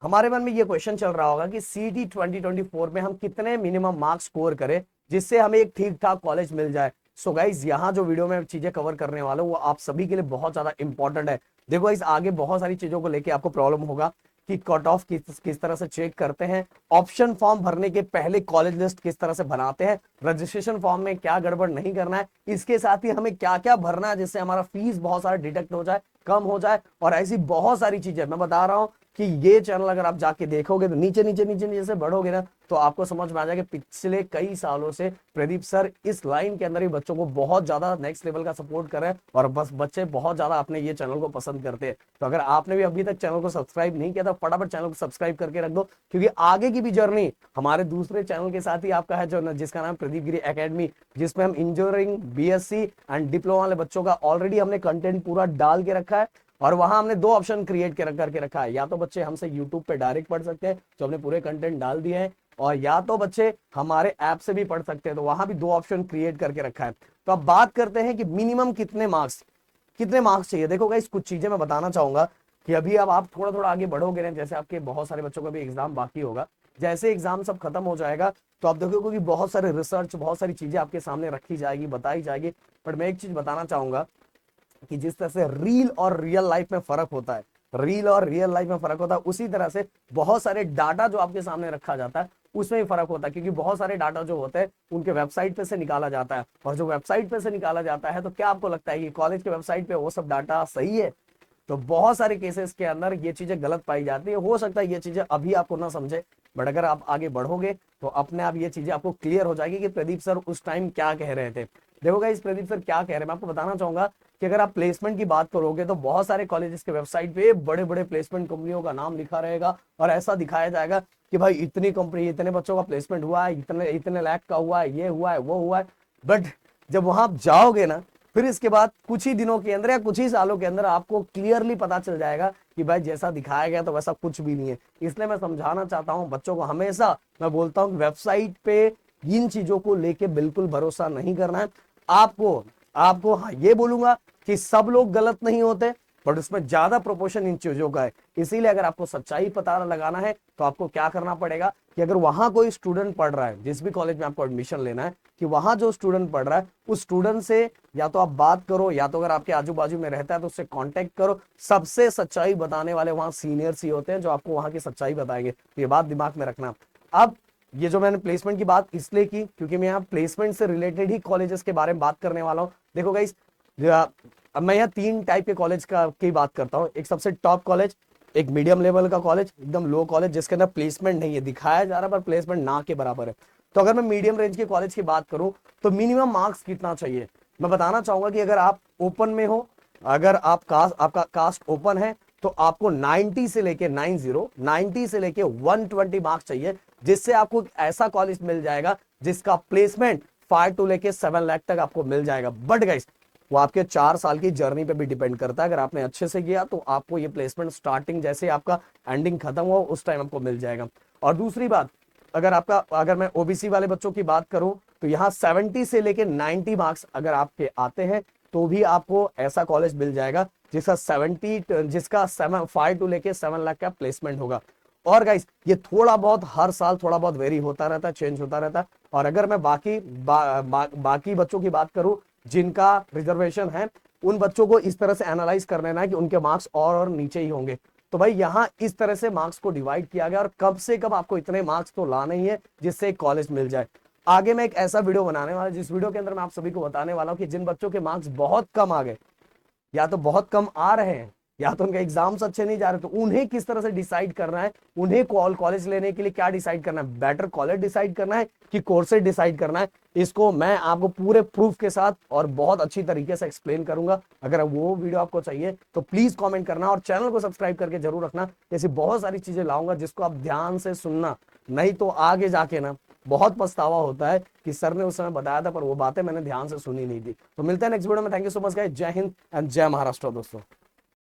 हमारे मन में ये क्वेश्चन चल रहा होगा कि सीटी 2024 में हम कितने मिनिमम मार्क्स स्कोर करें जिससे हमें एक ठीक ठाक कॉलेज मिल जाए। सो गाइज यहाँ जो वीडियो में चीजें कवर करने वाला हूँ वो आप सभी के लिए बहुत ज्यादा इंपॉर्टेंट है। देखो गाइज आगे बहुत सारी चीजों को लेके आपको प्रॉब्लम होगा कि कट ऑफ किस तरह से चेक करते हैं, ऑप्शन फॉर्म भरने के पहले कॉलेज लिस्ट किस तरह से बनाते हैं, रजिस्ट्रेशन फॉर्म में क्या गड़बड़ नहीं करना है, इसके साथ ही हमें क्या क्या भरना है जिससे हमारा फीस बहुत सारा डिडक्ट हो जाए, कम हो जाए, और ऐसी बहुत सारी चीजें मैं बता रहा हूं कि ये चैनल अगर आप जाके देखोगे तो नीचे नीचे नीचे नीचे से बढ़ोगे ना तो आपको समझ में आ जाएगा पिछले कई सालों से प्रदीप सर इस लाइन के अंदर ही बच्चों को बहुत ज्यादा नेक्स्ट लेवल का सपोर्ट कर रहे हैं और बस बच्चे बहुत ज्यादा अपने ये चैनल को पसंद करते हैं। तो अगर आपने भी अभी तक चैनल को सब्सक्राइब नहीं किया तो फटाफट चैनल को सब्सक्राइब करके रख दो, क्योंकि आगे की भी जर्नी हमारे दूसरे चैनल के साथ ही आपका है जो जिसका नाम प्रदीप गिरी एकेडमी, जिसमें हम इंजीनियरिंग, बीएससी एंड डिप्लोमा वाले बच्चों का ऑलरेडी हमने कंटेंट पूरा डाल के रखा है। और वहां हमने दो ऑप्शन क्रिएट करके रखा है, या तो बच्चे हमसे यूट्यूब पे डायरेक्ट पढ़ सकते हैं जो हमने पूरे कंटेंट डाल दिए हैं, और या तो बच्चे हमारे ऐप से भी पढ़ सकते हैं, तो वहां भी दो ऑप्शन क्रिएट करके रखा है। तो अब बात करते हैं कि मिनिमम कितने मार्क्स चाहिए। देखो गाइस कुछ चीजें मैं बताना चाहूंगा कि अभी अब आप थोड़ा थोड़ा आगे बढ़ोगे ना, जैसे आपके बहुत सारे बच्चों का भी एग्जाम बाकी होगा, जैसे एग्जाम सब खत्म हो जाएगा तो आप देखोगे कि बहुत सारे रिसर्च, बहुत सारी चीजें आपके सामने रखी जाएगी, बताई जाएगी। बट मैं एक चीज बताना चाहूंगा कि जिस तरह से रील और रियल लाइफ में फर्क होता है, उसी तरह से बहुत सारे डाटा जो आपके सामने रखा जाता है उसमें भी फर्क होता है, क्योंकि बहुत सारे डाटा जो होते हैं उनके वेबसाइट पे से निकाला जाता है, और जो वेबसाइट पे से निकाला जाता है तो क्या आपको लगता है कि कॉलेज के वेबसाइट पे वो सब डाटा सही है? तो बहुत सारे केसेस के अंदर ये चीजें गलत पाई जाती है। हो सकता है ये चीजें अभी आपको ना समझे, बट अगर आप आगे बढ़ोगे तो अपने आप ये चीजें आपको क्लियर हो जाएगी कि प्रदीप सर उस टाइम क्या कह रहे थे। देखो गाइस प्रदीप सर क्या कह रहे हैं मैं आपको बताना चाहूंगा कि अगर आप प्लेसमेंट की बात करोगे तो बहुत सारे कॉलेजेस के वेबसाइट पे बड़े बड़े प्लेसमेंट कंपनियों का नाम लिखा रहेगा और ऐसा दिखाया जाएगा कि भाई इतनी कंपनी, इतने बच्चों का प्लेसमेंट हुआ है, इतने इतने लाख का हुआ है, ये हुआ है, वो हुआ है। बट जब वहां आप जाओगे ना फिर इसके बाद कुछ ही दिनों के अंदर या कुछ ही सालों के अंदर आपको क्लियरली पता चल जाएगा कि भाई जैसा दिखाया गया तो वैसा कुछ भी नहीं है। इसलिए मैं समझाना चाहता हूं बच्चों को, हमेशा मैं बोलता हूं कि वेबसाइट पे इन चीजों को लेके बिल्कुल भरोसा नहीं करना है। आपको आपको हाँ ये बोलूंगा कि सब लोग गलत नहीं होते, बट उसमें ज्यादा प्रोपोर्शन इन चीजों का है। इसीलिए अगर आपको सच्चाई पता लगाना है तो आपको क्या करना पड़ेगा कि अगर वहां कोई स्टूडेंट पढ़ रहा है, जिस भी कॉलेज में आपको एडमिशन लेना है, कि वहां जो स्टूडेंट पढ़ रहा है उस स्टूडेंट से या तो आप बात करो, या तो अगर आपके आजू बाजू में रहता है तो उससे कांटेक्ट करो। सबसे सच्चाई बताने वाले वहां सीनियर्स ही होते हैं जो आपको वहां की सच्चाई बताएंगे, तो ये बात दिमाग में रखना। अब ये जो मैंने प्लेसमेंट की बात इसलिए की क्योंकि मैं यहाँ प्लेसमेंट से रिलेटेड ही कॉलेजेस के बारे में बात करने वाला हूँ। देखो गाइस अब मैं यहाँ तीन टाइप के कॉलेज की बात करता हूँ। एक सबसे टॉप कॉलेज, एक मीडियम लेवल का कॉलेज, एकदम लो कॉलेज जिसके अंदर प्लेसमेंट नहीं है, दिखाया जा रहा है पर प्लेसमेंट ना के बराबर है। तो अगर मैं मीडियम रेंज के कॉलेज की बात करूं तो मिनिमम मार्क्स कितना चाहिए मैं बताना चाहूंगा कि अगर आप ओपन में हो, अगर आपका कास्ट ओपन है तो आपको 90 से लेके 120 मार्क्स चाहिए, जिससे आपको ऐसा कॉलेज मिल जाएगा जिसका प्लेसमेंट 5 टू लेके 7 लाख तक आपको मिल जाएगा। बट गाइस वो आपके 4 साल की जर्नी पे भी डिपेंड करता है। अगर आपने अच्छे से किया तो आपको ये प्लेसमेंट स्टार्टिंग जैसे आपका एंडिंग खत्म हो उस टाइम आपको मिल जाएगा। और दूसरी बात, अगर मैं ओबीसी वाले बच्चों की बात करूं तो यहाँ 70 से लेके 90 मार्क्स अगर आपके आते हैं तो भी आपको ऐसा कॉलेज मिल जाएगा जिसका 5 टू लेके 7 लाख का प्लेसमेंट होगा। और गाइस ये थोड़ा बहुत हर साल थोड़ा बहुत वेरी होता रहता है, चेंज होता रहता है। और अगर मैं बाकी बच्चों की बात करूं जिनका रिजर्वेशन है, उन बच्चों को इस तरह से एनालाइज कर लेना है कि उनके मार्क्स और नीचे ही होंगे। तो भाई यहाँ इस तरह से मार्क्स को डिवाइड किया गया और कब से कब आपको इतने मार्क्स तो लाने ही है जिससे एक कॉलेज मिल जाए। आगे मैं एक ऐसा वीडियो बनाने वाला जिस वीडियो के अंदर मैं आप सभी को बताने वाला हूं कि जिन बच्चों के मार्क्स बहुत कम आ गए या तो बहुत कम आ रहे हैं या तो उनके एग्जाम्स अच्छे नहीं जा रहे, तो उन्हें किस तरह से डिसाइड करना है, उन्हें कॉलेज लेने के लिए क्या डिसाइड करना है, बेटर कॉलेज डिसाइड करना है कि कोर्सेज डिसाइड करना है, इसको मैं आपको पूरे प्रूफ के साथ और बहुत अच्छी तरीके से एक्सप्लेन करूंगा। अगर वो वीडियो आपको चाहिए तो प्लीज कमेंट करना और चैनल को सब्सक्राइब करके जरूर रखना। ऐसी बहुत सारी चीजें लाऊंगा जिसको आप ध्यान से सुनना, नहीं तो आगे जाके ना बहुत पछतावा होता है कि सर ने उस समय बताया था पर वो बातें मैंने ध्यान से सुनी नहीं थी। तो मिलते हैं नेक्स्ट वीडियो में। Thank you so much guys. जय हिंद एंड जय महाराष्ट्र दोस्तों।